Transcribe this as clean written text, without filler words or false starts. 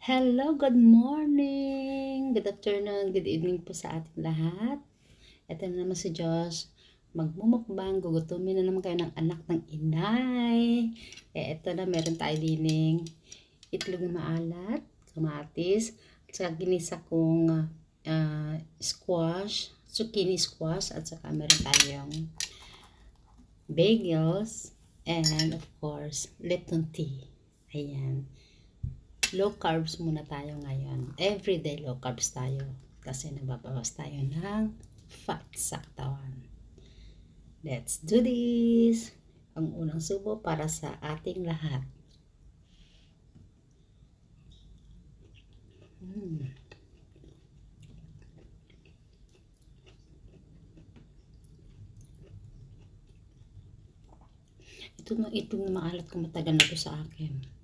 Hello, good morning, good afternoon, good evening po sa ating lahat. Ito na naman si Josh. Magmumukbang, gugutumin na naman kayo ng anak ng inay. Ito na, meron tayo dining itlog na maalat, kamatis, at saka ginisa kong squash, zucchini squash, at saka meron tayong bagels, and of course, Lipton tea. Ayan. Low carbs muna tayo ngayon. Everyday low carbs tayo. Kasi nababawas tayo ng fat sa katawan. Let's do this! Ang unang subo para sa ating lahat. Ito na itong maalat kung matagal na to sa akin.